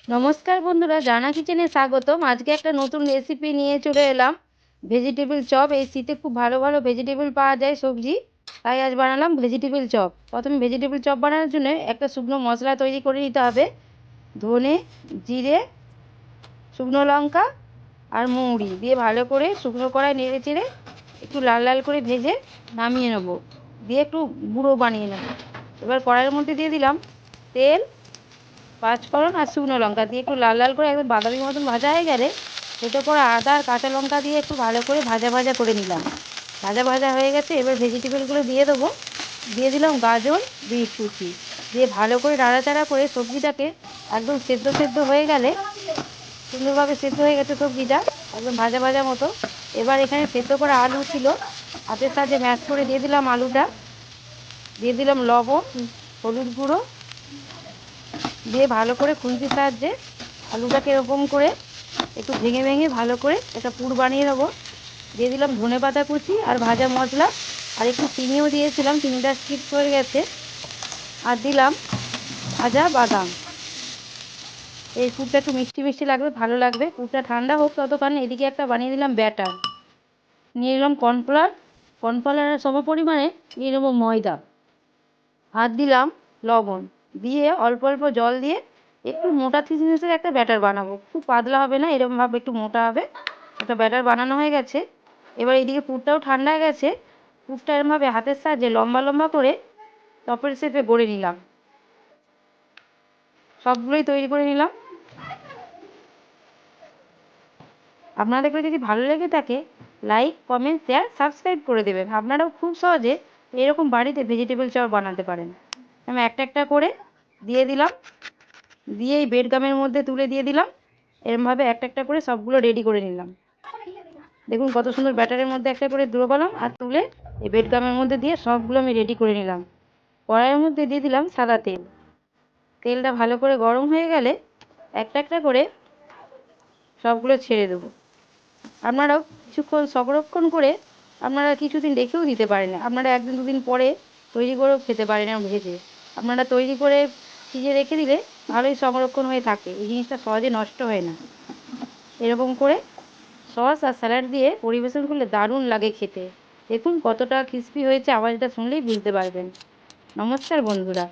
নমস্কার বন্ধুরা, জানা কিচেনে স্বাগতম। আজকে একটা নতুন রেসিপি নিয়ে চলে এলাম, ভেজিটেবল চপ। এই শীতে খুব ভালো ভালো ভেজিটেবল পাওয়া যায়, সবজি। তাই আজ বানালাম ভেজিটেবল চপ। প্রথমে ভেজিটেবল চপ বানানোর জন্য একটা শুকনো মশলা তৈরি করে নিতে হবে। ধনে, জিরে, শুকনো লঙ্কা আর মৌরি দিয়ে ভালো করে শুকনো কড়াই নেড়ে চেড়ে একটু লাল লাল করে ভেজে নামিয়ে নেবো। দিয়ে একটু গুঁড়ো বানিয়ে নেবো। এবার কড়াইয়ের মধ্যে দিয়ে দিলাম তেল, পাঁচফোড়ন আর শুকনো লঙ্কা দিয়ে একটু লাল লাল করে একদম বাদামি মতন ভাজা হয়ে গেলে সেটার পর আদা আর কাঁচা লঙ্কা দিয়ে একটু ভালো করে ভাজা ভাজা করে নিলাম। ভাজা ভাজা হয়ে গেছে, এবার ভেজিটেবলগুলো দিয়ে দেবো। দিয়ে দিলাম গাজর, বিট কুচি দিয়ে ভালো করে নাড়াচাড়া করে সবজিটাকে একদম সেদ্ধ সেদ্ধ হয়ে গেলে, সুন্দরভাবে সেদ্ধ হয়ে গেছে সবজিটা একদম ভাজা ভাজা মতো। এবার এখানে সেদ্ধ করা আলু ছিল, হাতের সাহায্যে ম্যাশ করে দিয়ে দিলাম আলুটা। দিয়ে দিলাম লবণ, হলুদ গুঁড়ো দিয়ে ভালো করে খুন্তির সাহায্যে আলুটাকে এরকম করে একটু ভেঙে ভেঙে ভালো করে একটা পুর বানিয়ে নেবো। দিয়ে দিলাম ধনেপাতা কুচি আর ভাজা মশলা, আর একটু চিনিও দিয়েছিলাম, চিনিটা স্কিপ হয়ে গেছে। আর দিলাম ভাজা বাদাম। এই পুরটা একটু মিষ্টি মিষ্টি লাগবে, ভালো লাগবে। পুরটা ঠান্ডা হোক ততক্ষণ এদিকে একটা বানিয়ে দিলাম ব্যাটার। নিয়ে নিলাম কর্নফ্লাওয়ার, কর্নফ্লাওয়ারের সম পরিমাণে নিয়ে নেবো ময়দা, হাত দিলাম লবণ, দিয়ে অল্প অল্প জল দিয়ে একটু মোটা থিকনেসের একটা ব্যাটার বানাবো। খুব পাতলা হবে না, এরকমভাবে একটু মোটা হবে। একটা ব্যাটার বানানো হয়ে গেছে। এবার এইদিকে পুরটাও ঠান্ডা হয়ে গেছে। পুরটা এরমভাবে হাতের সাহায্যে লম্বা লম্বা করে টপের শেপে গড়ে নিলাম। সবগুলোই তৈরি করে নিলাম। আপনাদের যদি ভালো লেগে থাকে, লাইক, কমেন্ট, শেয়ার, সাবস্ক্রাইব করে দেবেন। আপনারাও খুব সহজে এরকম বাড়িতে ভেজিটেবল চপ বানাতে পারেন। আমি একটা একটা করে দিয়ে দিলাম, দিয়ে এই বেড গামের মধ্যে তুলে দিয়ে দিলাম। এরমভাবে একটা একটা করে সবগুলো রেডি করে নিলাম। দেখুন কত সুন্দর ব্যাটারের মধ্যে একটা করে ডুবোলাম আর তুলে এই বেড গামের মধ্যে দিয়ে সবগুলো আমি রেডি করে নিলাম। কড়াইয়ের মধ্যে দিয়ে দিলাম সাদা তেল। তেলটা ভালো করে গরম হয়ে গেলে একটা একটা করে সবগুলো ছেড়ে দেবো। আপনারাও কিছুক্ষণ সংরক্ষণ করে আপনারা কিছুদিন রেখেও দিতে পারেন। আপনারা একদিন দুদিন পরে তৈরি করেও খেতে পারেন ভেজে। আপনারা তৈরি করে ফ্রিজে রেখে দিলে ভালোই সংরক্ষণ হয়ে থাকে, এই জিনিসটা সহজে নষ্ট হয় না। এরকম করে সস আর স্যালাড দিয়ে পরিবেশন করলে দারুণ লাগে খেতে। দেখুন কতটা ক্রিস্পি হয়েছে, আওয়াজটা শুনলেই বুঝতে পারবেন। নমস্কার বন্ধুরা।